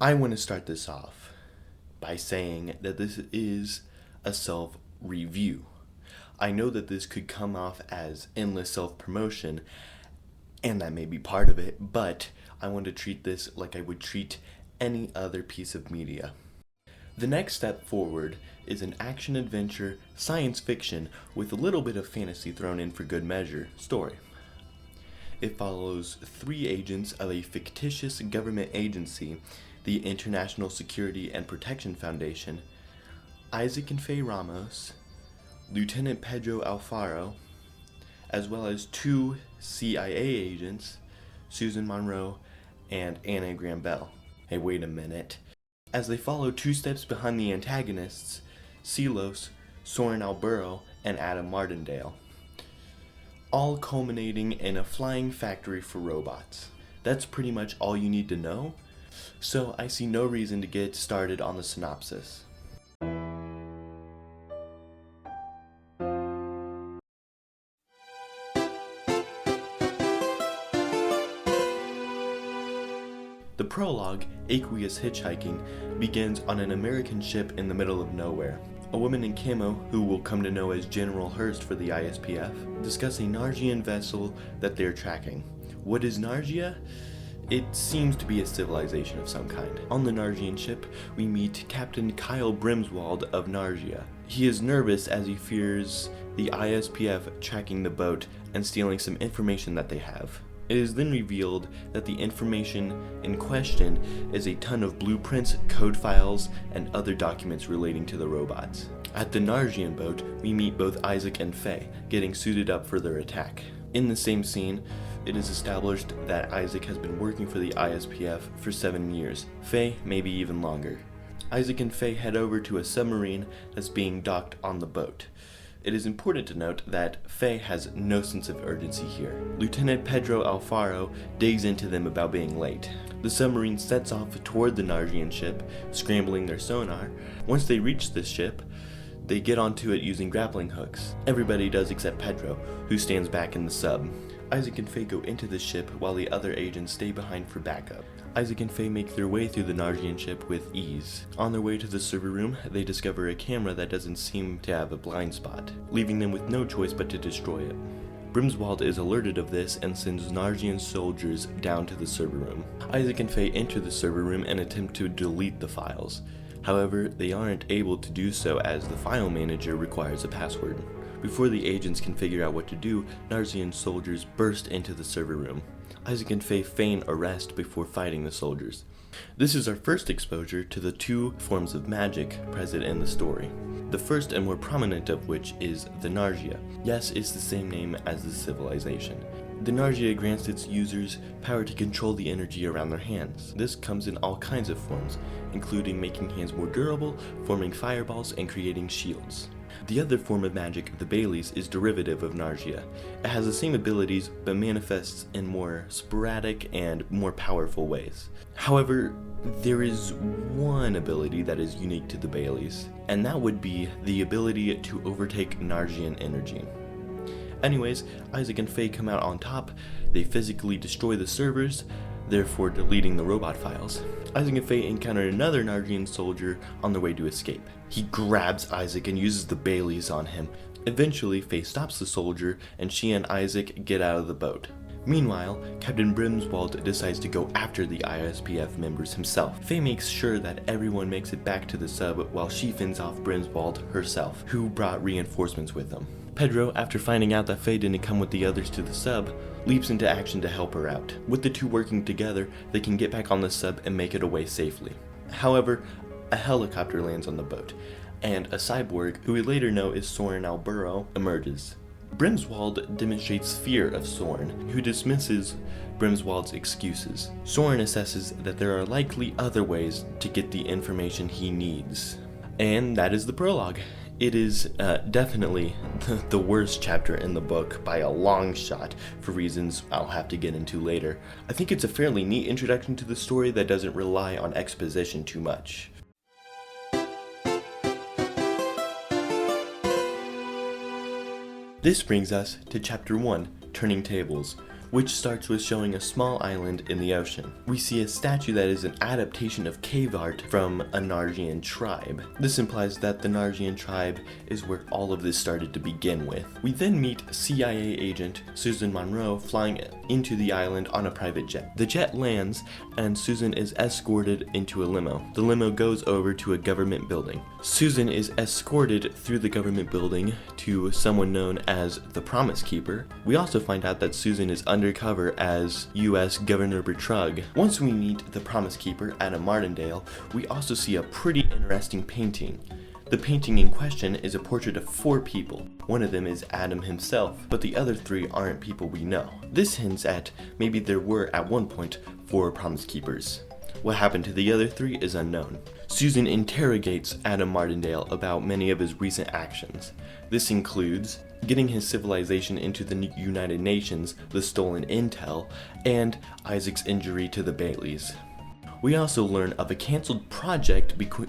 I want to start this off by saying that this is a self-review. I know that this could come off as endless self-promotion, and that may be part of it, but I want to treat this like I would treat any other piece of media. The next step forward is an action-adventure, science fiction with a little bit of fantasy thrown in for good measure story. It follows 3 agents of a fictitious government agency, the International Security and Protection Foundation, Isaac and Faye Ramos, Lieutenant Pedro Alfaro, as well as 2 CIA agents, Susan Monroe and Anna Graham Bell. Hey, wait a minute. As they follow 2 steps behind the antagonists, Silos, Soren Alburo, and Adam Martindale, all culminating in a flying factory for robots. That's pretty much all you need to know, so I see no reason to get started on the synopsis. The prologue, Aqueous Hitchhiking, begins on an American ship in the middle of nowhere. A woman in camo, who will come to know as General Hurst for the ISPF, discuss a Nargian vessel that they're tracking. What is Nargia? It seems to be a civilization of some kind. On the Nargian ship, we meet Captain Kyle Brimswald of Nargia. He is nervous as he fears the ISPF tracking the boat and stealing some information that they have. It is then revealed that the information in question is a ton of blueprints, code files, and other documents relating to the robots. At the Nargian boat, we meet both Isaac and Faye, getting suited up for their attack. In the same scene, it is established that Isaac has been working for the ISPF for 7 years, Faye maybe even longer. Isaac and Faye head over to a submarine that's being docked on the boat. It is important to note that Faye has no sense of urgency here. Lieutenant Pedro Alfaro digs into them about being late. The submarine sets off toward the Nargian ship, scrambling their sonar. Once they reach the ship, they get onto it using grappling hooks. Everybody does except Pedro, who stands back in the sub. Isaac and Faye go into the ship while the other agents stay behind for backup. Isaac and Faye make their way through the Nargian ship with ease. On their way to the server room, they discover a camera that doesn't seem to have a blind spot, leaving them with no choice but to destroy it. Brimswald is alerted of this and sends Nargian soldiers down to the server room. Isaac and Faye enter the server room and attempt to delete the files. However, they aren't able to do so as the file manager requires a password. Before the agents can figure out what to do, Nargian soldiers burst into the server room. Isaac and Faye feign arrest before fighting the soldiers. This is our first exposure to the 2 forms of magic present in the story. The first and more prominent of which is the Nargia. Yes, it's the same name as the civilization. The Nargia grants its users power to control the energy around their hands. This comes in all kinds of forms, including making hands more durable, forming fireballs, and creating shields. The other form of magic, the Baileys, is derivative of Nargia. It has the same abilities, but manifests in more sporadic and more powerful ways. However, there is one ability that is unique to the Baileys, and that would be the ability to overtake Nargian energy. Anyways, Isaac and Faye come out on top. They physically destroy the servers, therefore deleting the robot files. Isaac and Faye encounter another Nargian soldier on their way to escape. He grabs Isaac and uses the Baileys on him. Eventually, Faye stops the soldier and she and Isaac get out of the boat. Meanwhile, Captain Brimswald decides to go after the ISPF members himself. Faye makes sure that everyone makes it back to the sub while she fends off Brimswald herself, who brought reinforcements with them. Pedro, after finding out that Faye didn't come with the others to the sub, leaps into action to help her out. With the 2 working together, they can get back on the sub and make it away safely. However, a helicopter lands on the boat, and a cyborg, who we later know is Soren Alburo, emerges. Brimswald demonstrates fear of Soren, who dismisses Brimswald's excuses. Soren assesses that there are likely other ways to get the information he needs. And that is the prologue. It is definitely the worst chapter in the book by a long shot, for reasons I'll have to get into later. I think it's a fairly neat introduction to the story that doesn't rely on exposition too much. This brings us to Chapter 1, Turning Tables, which starts with showing a small island in the ocean. We see a statue that is an adaptation of cave art from a Nargian tribe. This implies that the Nargian tribe is where all of this started to begin with. We then meet CIA agent Susan Monroe flying into the island on a private jet. The jet lands and Susan is escorted into a limo. The limo goes over to a government building. Susan is escorted through the government building to someone known as the Promise Keeper. We also find out that Susan is undercover as U.S. Governor Bertrug. Once we meet the Promise Keeper, Adam Martindale, we also see a pretty interesting painting. The painting in question is a portrait of 4 people. One of them is Adam himself, but the other 3 aren't people we know. This hints at maybe there were at one point 4 Promise Keepers. What happened to the other 3 is unknown. Susan interrogates Adam Martindale about many of his recent actions. This includes getting his civilization into the United Nations, the stolen intel, and Isaac's injury to the Baileys. We also learn of a cancelled project between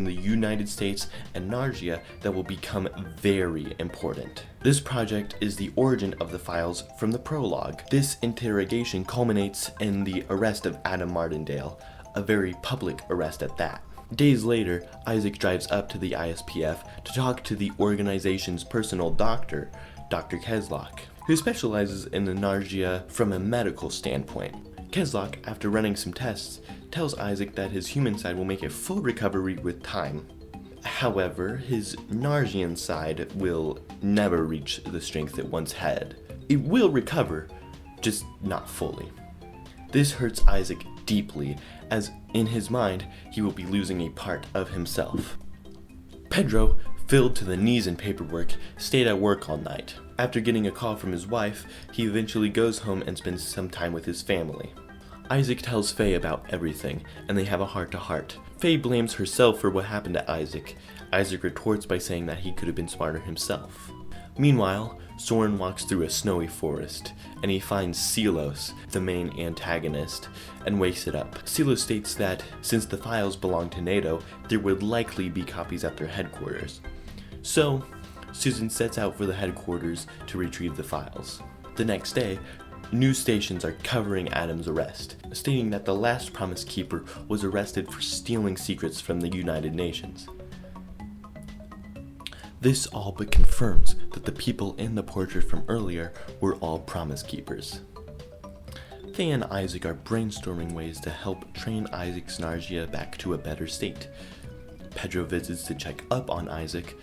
the United States and Nargia that will become very important. This project is the origin of the files from the prologue. This interrogation culminates in the arrest of Adam Martindale, a very public arrest at that. Days later, Isaac drives up to the ISPF to talk to the organization's personal doctor, Dr. Keslock, who specializes in the Nargia from a medical standpoint. Keslock, after running some tests, tells Isaac that his human side will make a full recovery with time. However, his Nargian side will never reach the strength it once had. It will recover, just not fully. This hurts Isaac deeply, as in his mind, he will be losing a part of himself. Pedro, filled to the knees in paperwork, stayed at work all night. After getting a call from his wife, he eventually goes home and spends some time with his family. Isaac tells Faye about everything, and they have a heart-to-heart. Faye blames herself for what happened to Isaac. Isaac retorts by saying that he could have been smarter himself. Meanwhile, Soren walks through a snowy forest, and he finds Silos, the main antagonist, and wakes it up. Silos states that since the files belong to NATO, there would likely be copies at their headquarters. So, Susan sets out for the headquarters to retrieve the files. The next day, news stations are covering Adam's arrest, stating that the last Promise Keeper was arrested for stealing secrets from the United Nations. This all but confirms that the people in the portrait from earlier were all Promise Keepers. Faye and Isaac are brainstorming ways to help train Isaac's Nargia back to a better state. Pedro visits to check up on Isaac,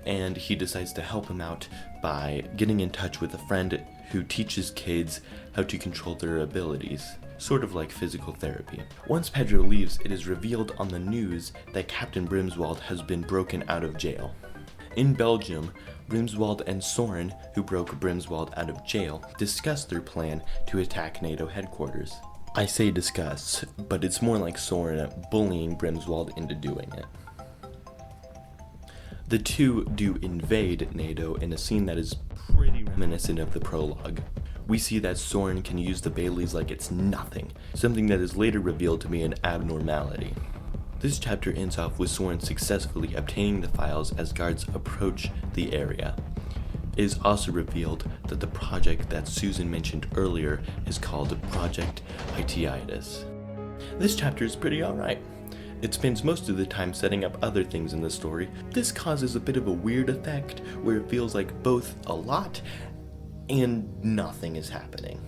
and he decides to help him out by getting in touch with a friend who teaches kids how to control their abilities, sort of like physical therapy. Once Pedro leaves, it is revealed on the news that Captain Brimswald has been broken out of jail. In Belgium, Brimswald and Soren, who broke Brimswald out of jail, discuss their plan to attack NATO headquarters. I say discuss, but it's more like Soren bullying Brimswald into doing it. The two do invade NATO in a scene that is pretty reminiscent of the prologue. We see that Soren can use the Baileys like it's nothing, something that is later revealed to be an abnormality. This chapter ends off with Soren successfully obtaining the files as guards approach the area. It is also revealed that the project that Susan mentioned earlier is called Project Itiitis. This chapter is pretty alright. It spends most of the time setting up other things in the story. This causes a bit of a weird effect where it feels like both a lot and nothing is happening.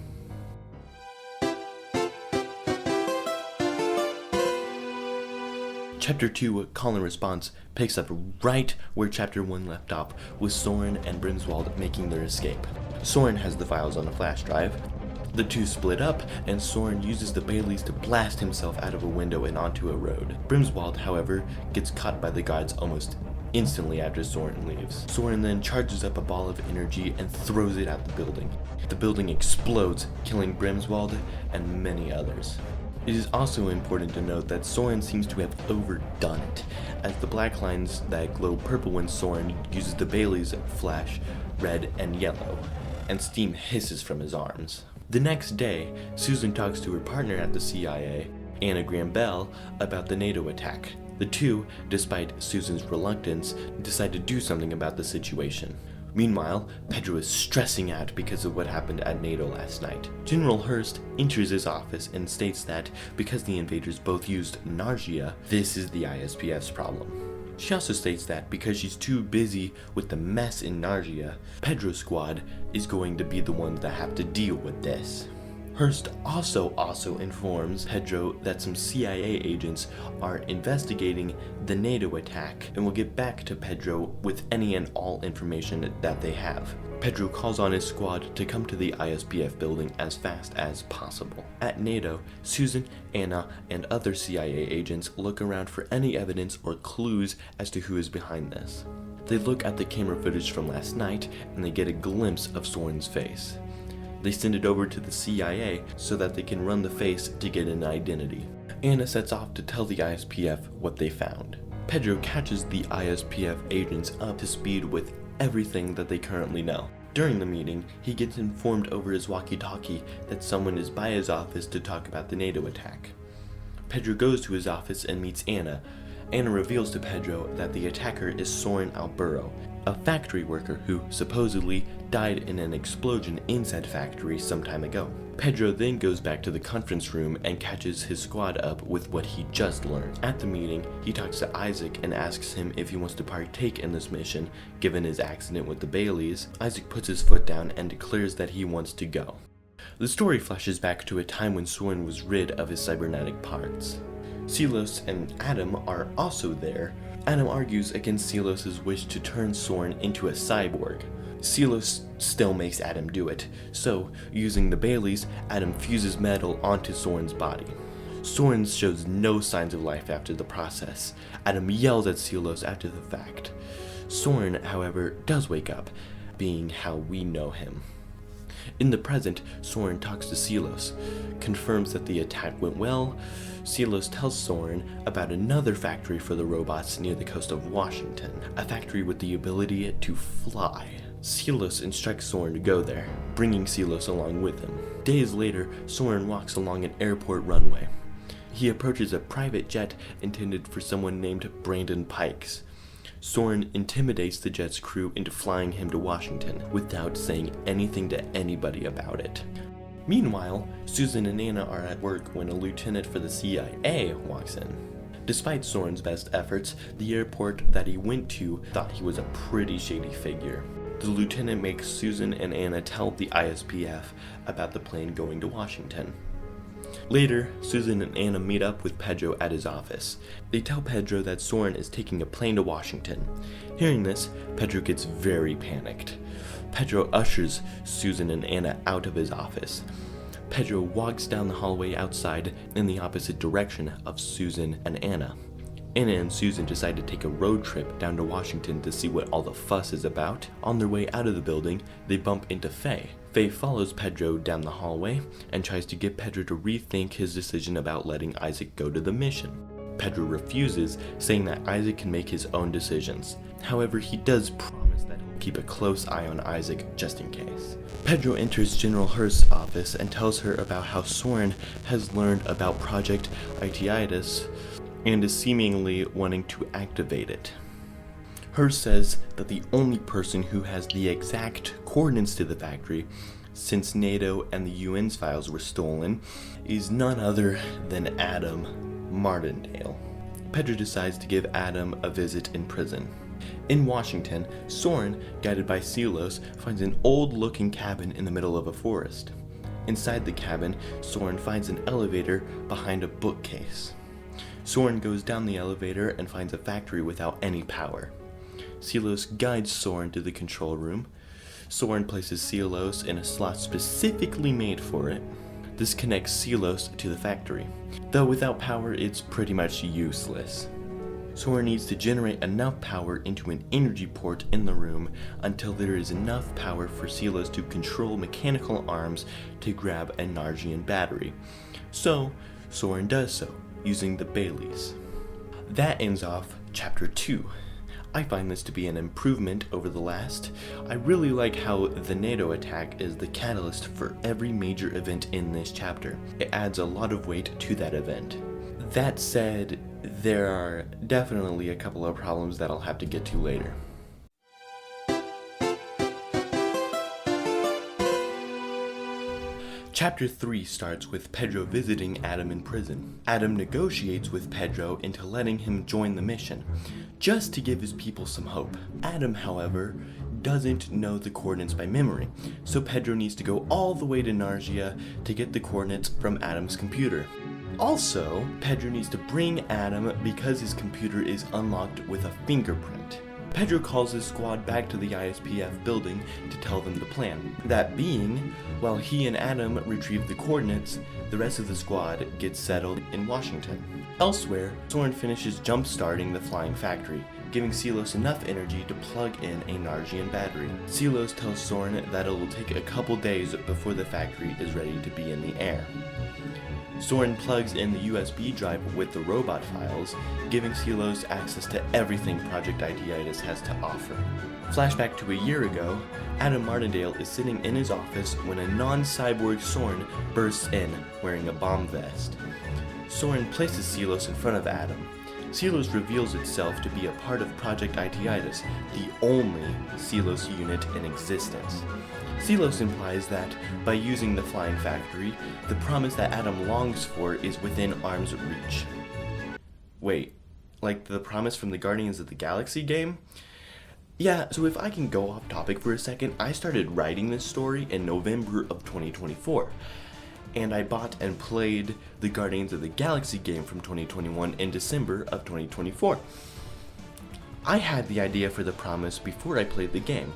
Chapter 2, Call and Response, picks up right where Chapter 1 left off, with Soren and Brimswald making their escape. Soren has the files on a flash drive. The two split up, and Soren uses the Baileys to blast himself out of a window and onto a road. Brimswald, however, gets caught by the guards almost instantly after Soren leaves. Soren then charges up a ball of energy and throws it at the building. The building explodes, killing Brimswald and many others. It is also important to note that Soren seems to have overdone it, as the black lines that glow purple when Soren uses the Baileys flash red and yellow, and steam hisses from his arms. The next day, Susan talks to her partner at the CIA, Anna Graham Bell, about the NATO attack. The two, despite Susan's reluctance, decide to do something about the situation. Meanwhile, Pedro is stressing out because of what happened at NATO last night. General Hurst enters his office and states that because the invaders both used Nargia, this is the ISPF's problem. She also states that because she's too busy with the mess in Nargia, Pedro's squad is going to be the ones that have to deal with this. Hurst also informs Pedro that some CIA agents are investigating the NATO attack and will get back to Pedro with any and all information that they have. Pedro calls on his squad to come to the ISPF building as fast as possible. At NATO, Susan, Anna, and other CIA agents look around for any evidence or clues as to who is behind this. They look at the camera footage from last night and they get a glimpse of Soren's face. They send it over to the CIA so that they can run the face to get an identity. Anna sets off to tell the ISPF what they found. Pedro catches the ISPF agents up to speed with everything that they currently know. During the meeting, he gets informed over his walkie-talkie that someone is by his office to talk about the NATO attack. Pedro goes to his office and meets Anna. Anna reveals to Pedro that the attacker is Soren Alburo, a factory worker who supposedly died in an explosion in said factory some time ago. Pedro then goes back to the conference room and catches his squad up with what he just learned. At the meeting, he talks to Isaac and asks him if he wants to partake in this mission, given his accident with the Baileys. Isaac puts his foot down and declares that he wants to go. The story flashes back to a time when Soren was rid of his cybernetic parts. Silos and Adam are also there. Adam argues against Silos' wish to turn Soren into a cyborg. Silos still makes Adam do it, so, using the Baileys, Adam fuses metal onto Soren's body. Soren shows no signs of life after the process. Adam yells at Silos after the fact. Soren, however, does wake up, being how we know him. In the present, Soren talks to Silos, confirms that the attack went well. Silos tells Soren about another factory for the robots near the coast of Washington, a factory with the ability to fly. Silos instructs Soren to go there, bringing Silos along with him. Days later, Soren walks along an airport runway. He approaches a private jet intended for someone named Brandon Pikes. Soren intimidates the jet's crew into flying him to Washington without saying anything to anybody about it. Meanwhile, Susan and Anna are at work when a lieutenant for the CIA walks in. Despite Soren's best efforts, the airport that he went to thought he was a pretty shady figure. The lieutenant makes Susan and Anna tell the ISPF about the plane going to Washington. Later, Susan and Anna meet up with Pedro at his office. They tell Pedro that Soren is taking a plane to Washington. Hearing this, Pedro gets very panicked. Pedro ushers Susan and Anna out of his office. Pedro walks down the hallway outside in the opposite direction of Susan and Anna. Anna and Susan decide to take a road trip down to Washington to see what all the fuss is about. On their way out of the building, they bump into Faye. Faye follows Pedro down the hallway and tries to get Pedro to rethink his decision about letting Isaac go to the mission. Pedro refuses, saying that Isaac can make his own decisions. However, he does promise that he'll keep a close eye on Isaac just in case. Pedro enters General Hurst's office and tells her about how Soren has learned about Project Itiitis and is seemingly wanting to activate it. Hurst says that the only person who has the exact coordinates to the factory, since NATO and the UN's files were stolen, is none other than Adam Martindale. Pedro decides to give Adam a visit in prison. In Washington, Soren, guided by Silos, finds an old-looking cabin in the middle of a forest. Inside the cabin, Soren finds an elevator behind a bookcase. Soren goes down the elevator and finds a factory without any power. Silos guides Soren to the control room. Soren places Silos in a slot specifically made for it. This connects Silos to the factory. Though without power, it's pretty much useless. Soren needs to generate enough power into an energy port in the room until there is enough power for Silos to control mechanical arms to grab a Nargian battery. So, Soren does so, using the Baileys. That ends off Chapter 2. I find this to be an improvement over the last. I really like how the NATO attack is the catalyst for every major event in this chapter. It adds a lot of weight to that event. That said, there are definitely a couple of problems that I'll have to get to later. Chapter 3 starts with Pedro visiting Adam in prison. Adam negotiates with Pedro into letting him join the mission, just to give his people some hope. Adam, however, doesn't know the coordinates by memory, so Pedro needs to go all the way to Nargia to get the coordinates from Adam's computer. Also, Pedro needs to bring Adam because his computer is unlocked with a fingerprint. Pedro calls his squad back to the ISPF building to tell them the plan. That being, while he and Adam retrieve the coordinates, the rest of the squad gets settled in Washington. Elsewhere, Soren finishes jump-starting the flying factory, giving Silos enough energy to plug in a Nargian battery. Silos tells Soren that it will take a couple days before the factory is ready to be in the air. Soren plugs in the USB drive with the robot files, giving Silos access to everything Project Ideatus has to offer. Flashback to a year ago, Adam Martindale is sitting in his office when a non-cyborg Soren bursts in, wearing a bomb vest. Soren places Silos in front of Adam. Silos reveals itself to be a part of Project Ideatus, the only Silos unit in existence. Silos implies that, by using the flying factory, the promise that Adam longs for is within arm's reach. Wait, like the promise from the Guardians of the Galaxy game? Yeah, so if I can go off topic for a second, I started writing this story in November of 2024. And I bought and played the Guardians of the Galaxy game from 2021 in December of 2024. I had the idea for the promise before I played the game.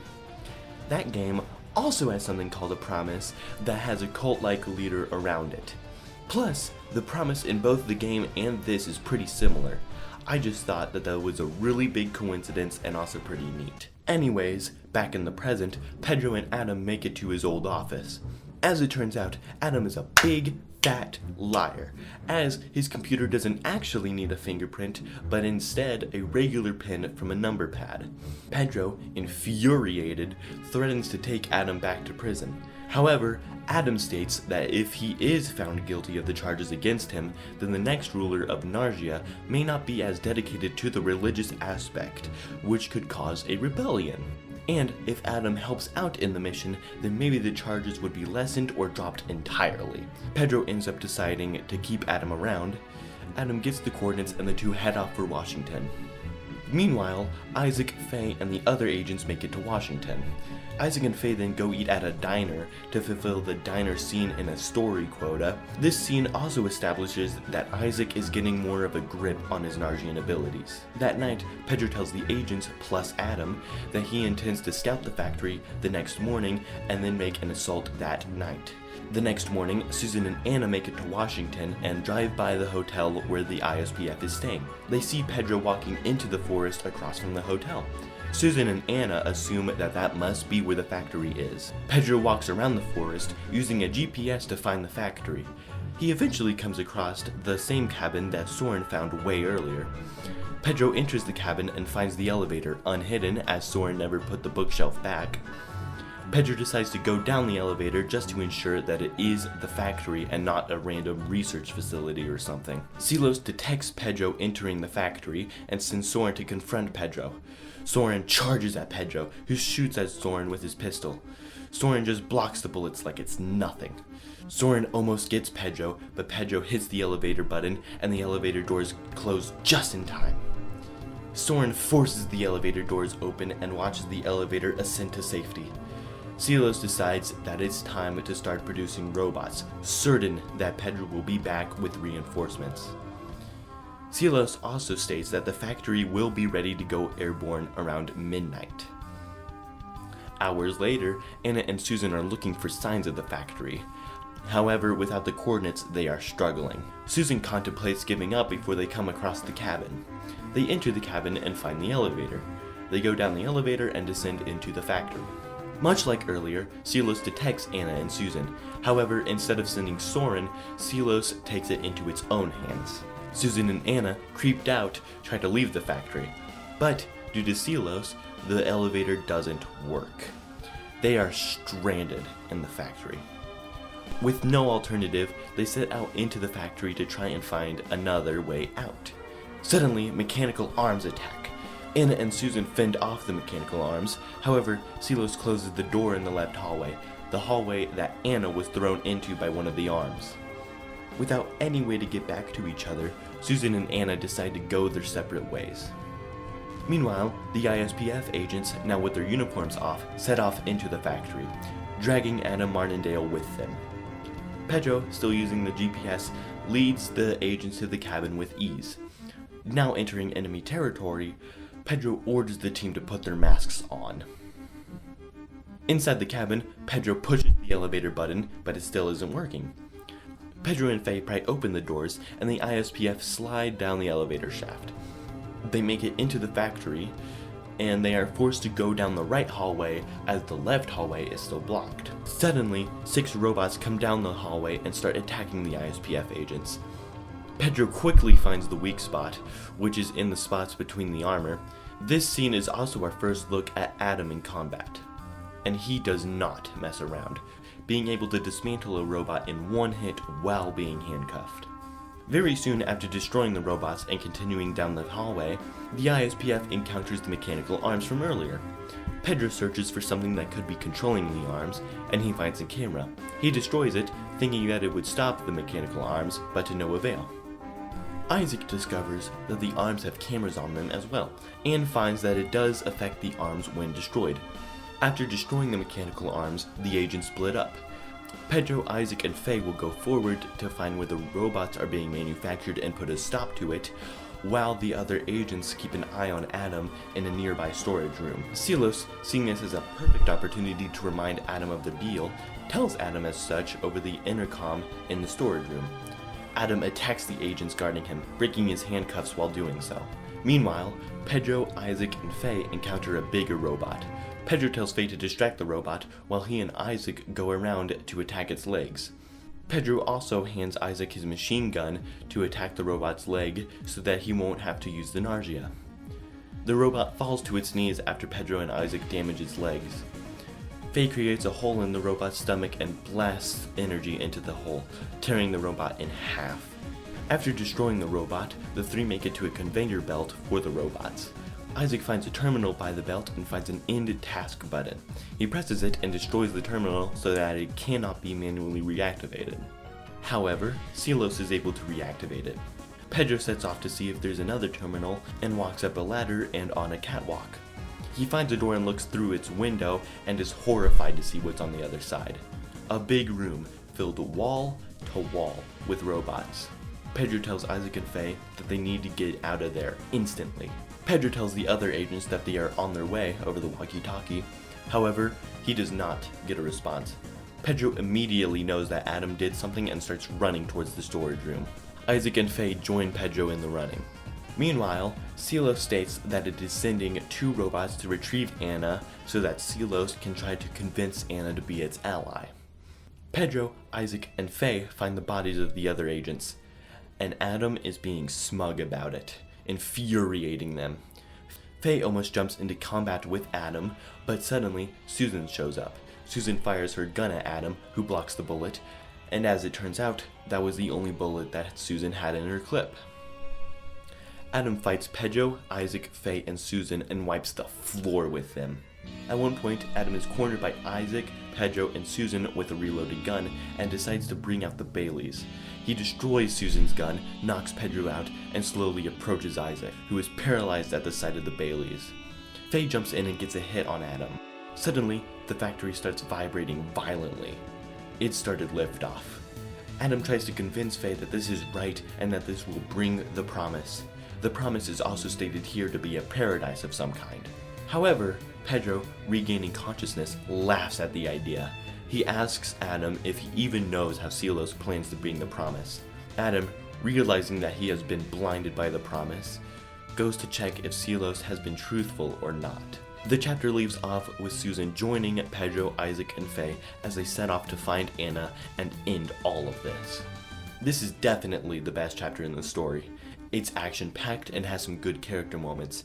That game also has something called a promise that has a cult-like leader around it. Plus, the promise in both the game and this is pretty similar. I just thought that was a really big coincidence and also pretty neat. Anyways, back in the present, Pedro and Adam make it to his old office. As it turns out, Adam is a big, fat liar, as his computer doesn't actually need a fingerprint, but instead a regular pin from a number pad. Pedro, infuriated, threatens to take Adam back to prison. However, Adam states that if he is found guilty of the charges against him, then the next ruler of Nargia may not be as dedicated to the religious aspect, which could cause a rebellion. And if Adam helps out in the mission, then maybe the charges would be lessened or dropped entirely. Pedro ends up deciding to keep Adam around. Adam gets the coordinates and the two head off for Washington. Meanwhile, Isaac, Faye, and the other agents make it to Washington. Isaac and Faye then go eat at a diner to fulfill the diner scene in a story quota. This scene also establishes that Isaac is getting more of a grip on his Nargian abilities. That night, Pedro tells the agents, plus Adam, that he intends to scout the factory the next morning and then make an assault that night. The next morning, Susan and Anna make it to Washington and drive by the hotel where the ISPF is staying. They see Pedro walking into the forest across from the hotel. Susan and Anna assume that that must be where the factory is. Pedro walks around the forest using a GPS to find the factory. He eventually comes across the same cabin that Soren found way earlier. Pedro enters the cabin and finds the elevator unhidden as Soren never put the bookshelf back. Pedro decides to go down the elevator just to ensure that it is the factory and not a random research facility or something. Silos detects Pedro entering the factory and sends Soren to confront Pedro. Soren charges at Pedro, who shoots at Soren with his pistol. Soren just blocks the bullets like it's nothing. Soren almost gets Pedro, but Pedro hits the elevator button and the elevator doors close just in time. Soren forces the elevator doors open and watches the elevator ascend to safety. Silos decides that it's time to start producing robots, certain that Pedro will be back with reinforcements. Silos also states that the factory will be ready to go airborne around midnight. Hours later, Anna and Susan are looking for signs of the factory. However, without the coordinates, they are struggling. Susan contemplates giving up before they come across the cabin. They enter the cabin and find the elevator. They go down the elevator and descend into the factory. Much like earlier, Silos detects Anna and Susan. However, instead of sending Soren, Silos takes it into its own hands. Susan and Anna, creeped out, try to leave the factory. But, due to Silos, the elevator doesn't work. They are stranded in the factory. With no alternative, they set out into the factory to try and find another way out. Suddenly, mechanical arms attack. Anna and Susan fend off the mechanical arms. However, Silos closes the door in the left hallway, the hallway that Anna was thrown into by one of the arms. Without any way to get back to each other, Susan and Anna decide to go their separate ways. Meanwhile, the ISPF agents, now with their uniforms off, set off into the factory, dragging Anna Martindale with them. Pedro, still using the GPS, leads the agents to the cabin with ease. Now entering enemy territory, Pedro orders the team to put their masks on. Inside the cabin, Pedro pushes the elevator button, but it still isn't working. Pedro and Faye pry open the doors, and the ISPF slide down the elevator shaft. They make it into the factory, and they are forced to go down the right hallway as the left hallway is still blocked. Suddenly, 6 robots come down the hallway and start attacking the ISPF agents. Pedro quickly finds the weak spot, which is in the spots between the armor. This scene is also our first look at Adam in combat, and he does not mess around, being able to dismantle a robot in one hit while being handcuffed. Very soon after destroying the robots and continuing down the hallway, the ISPF encounters the mechanical arms from earlier. Pedro searches for something that could be controlling the arms, and he finds a camera. He destroys it, thinking that it would stop the mechanical arms, but to no avail. Isaac discovers that the arms have cameras on them as well, and finds that it does affect the arms when destroyed. After destroying the mechanical arms, the agents split up. Pedro, Isaac, and Faye will go forward to find where the robots are being manufactured and put a stop to it, while the other agents keep an eye on Adam in a nearby storage room. Silos, seeing this as a perfect opportunity to remind Adam of the deal, tells Adam as such over the intercom in the storage room. Adam attacks the agents guarding him, breaking his handcuffs while doing so. Meanwhile, Pedro, Isaac, and Faye encounter a bigger robot. Pedro tells Faye to distract the robot, while he and Isaac go around to attack its legs. Pedro also hands Isaac his machine gun to attack the robot's leg so that he won't have to use the nausea. The robot falls to its knees after Pedro and Isaac damage its legs. Faye creates a hole in the robot's stomach and blasts energy into the hole, tearing the robot in half. After destroying the robot, the 3 make it to a conveyor belt for the robots. Isaac finds a terminal by the belt and finds an end task button. He presses it and destroys the terminal so that it cannot be manually reactivated. However, Silos is able to reactivate it. Pedro sets off to see if there's another terminal and walks up a ladder and on a catwalk. He finds a door and looks through its window and is horrified to see what's on the other side. A big room filled wall to wall with robots. Pedro tells Isaac and Faye that they need to get out of there instantly. Pedro tells the other agents that they are on their way over the walkie-talkie. However, he does not get a response. Pedro immediately knows that Adam did something and starts running towards the storage room. Isaac and Faye join Pedro in the running. Meanwhile, Silos states that it is sending 2 robots to retrieve Anna so that Silos can try to convince Anna to be its ally. Pedro, Isaac, and Faye find the bodies of the other agents, and Adam is being smug about it, infuriating them. Faye almost jumps into combat with Adam, but suddenly Susan shows up. Susan fires her gun at Adam, who blocks the bullet, and as it turns out, that was the only bullet that Susan had in her clip. Adam fights Pedro, Isaac, Faye, and Susan and wipes the floor with them. At one point, Adam is cornered by Isaac, Pedro, and Susan with a reloaded gun and decides to bring out the Baileys. He destroys Susan's gun, knocks Pedro out, and slowly approaches Isaac, who is paralyzed at the sight of the Baileys. Faye jumps in and gets a hit on Adam. Suddenly, the factory starts vibrating violently. It started liftoff. Adam tries to convince Faye that this is right and that this will bring the promise. The promise is also stated here to be a paradise of some kind. However, Pedro, regaining consciousness, laughs at the idea. He asks Adam if he even knows how Silos plans to bring the promise. Adam, realizing that he has been blinded by the promise, goes to check if Silos has been truthful or not. The chapter leaves off with Susan joining Pedro, Isaac, and Faye as they set off to find Anna and end all of this. This is definitely the best chapter in the story. It's action-packed and has some good character moments.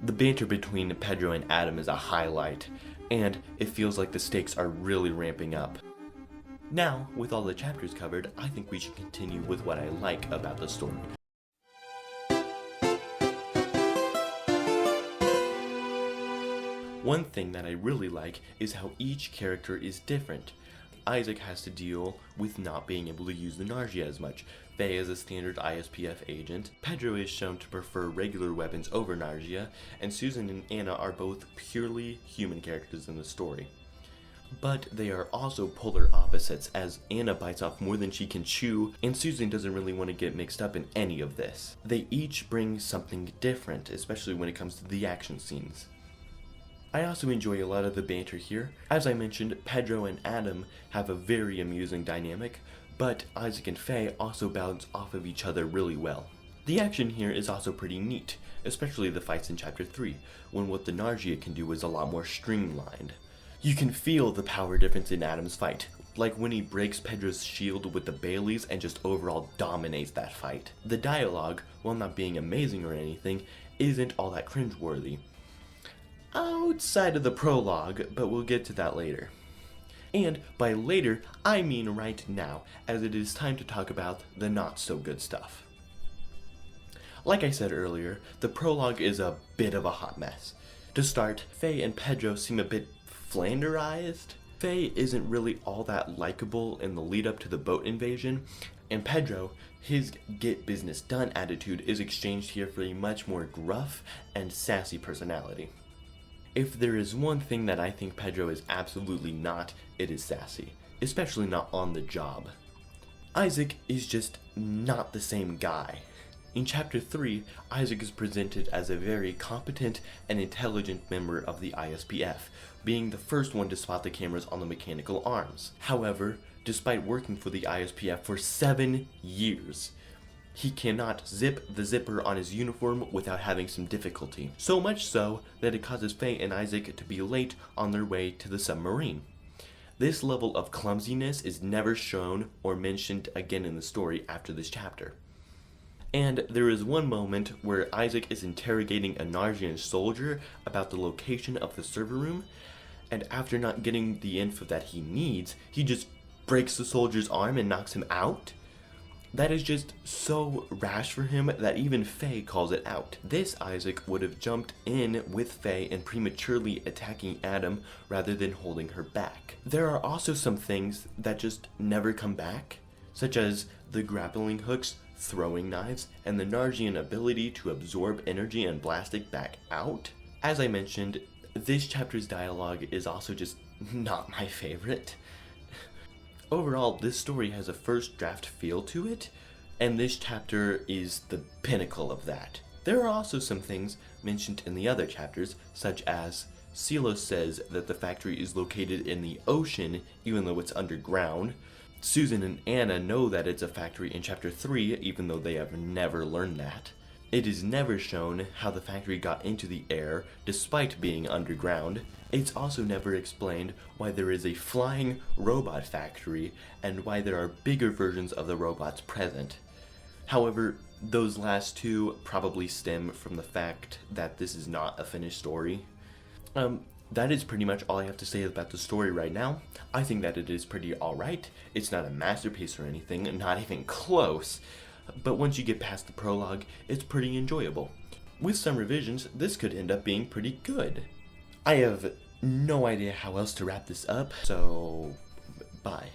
The banter between Pedro and Adam is a highlight, and it feels like the stakes are really ramping up. Now, with all the chapters covered, I think we should continue with what I like about the story. One thing that I really like is how each character is different. Isaac has to deal with not being able to use the Nargia as much. Faye is a standard ISPF agent, Pedro is shown to prefer regular weapons over Nargia, and Susan and Anna are both purely human characters in the story. But they are also polar opposites, as Anna bites off more than she can chew, and Susan doesn't really want to get mixed up in any of this. They each bring something different, especially when it comes to the action scenes. I also enjoy a lot of the banter here. As I mentioned, Pedro and Adam have a very amusing dynamic, but Isaac and Faye also bounce off of each other really well. The action here is also pretty neat, especially the fights in Chapter 3, when what the Nargia can do is a lot more streamlined. You can feel the power difference in Adam's fight, like when he breaks Pedro's shield with the Baileys and just overall dominates that fight. The dialogue, while not being amazing or anything, isn't all that cringeworthy. Outside of the prologue, but we'll get to that later. And by later, I mean right now, as it is time to talk about the not so good stuff. Like I said earlier, the prologue is a bit of a hot mess. To start, Faye and Pedro seem a bit Flanderized. Faye isn't really all that likable in the lead up to the boat invasion, and Pedro, his get business done attitude is exchanged here for a much more gruff and sassy personality. If there is one thing that I think Pedro is absolutely not, it is sassy, especially not on the job. Isaac is just not the same guy. In Chapter 3, Isaac is presented as a very competent and intelligent member of the ISPF, being the first one to spot the cameras on the mechanical arms. However, despite working for the ISPF for 7 years, he cannot zip the zipper on his uniform without having some difficulty. So much so that it causes Faye and Isaac to be late on their way to the submarine. This level of clumsiness is never shown or mentioned again in the story after this chapter. And there is one moment where Isaac is interrogating a Nargian soldier about the location of the server room, and after not getting the info that he needs, he just breaks the soldier's arm and knocks him out? That is just so rash for him that even Faye calls it out. This Isaac would have jumped in with Faye and prematurely attacking Adam rather than holding her back. There are also some things that just never come back, such as the grappling hooks, throwing knives, and the Nargian ability to absorb energy and blast it back out. As I mentioned, this chapter's dialogue is also just not my favorite. Overall, this story has a first draft feel to it, and this chapter is the pinnacle of that. There are also some things mentioned in the other chapters, such as Silo says that the factory is located in the ocean even though it's underground. Susan and Anna know that it's a factory in Chapter 3, even though they have never learned that. It is never shown how the factory got into the air, despite being underground. It's also never explained why there is a flying robot factory, and why there are bigger versions of the robots present. However, those last two probably stem from the fact that this is not a finished story. That is pretty much all I have to say about the story right now. I think that it is pretty alright. It's not a masterpiece or anything, not even close. But once you get past the prologue, it's pretty enjoyable. With some revisions, this could end up being pretty good. I have no idea how else to wrap this up, so bye.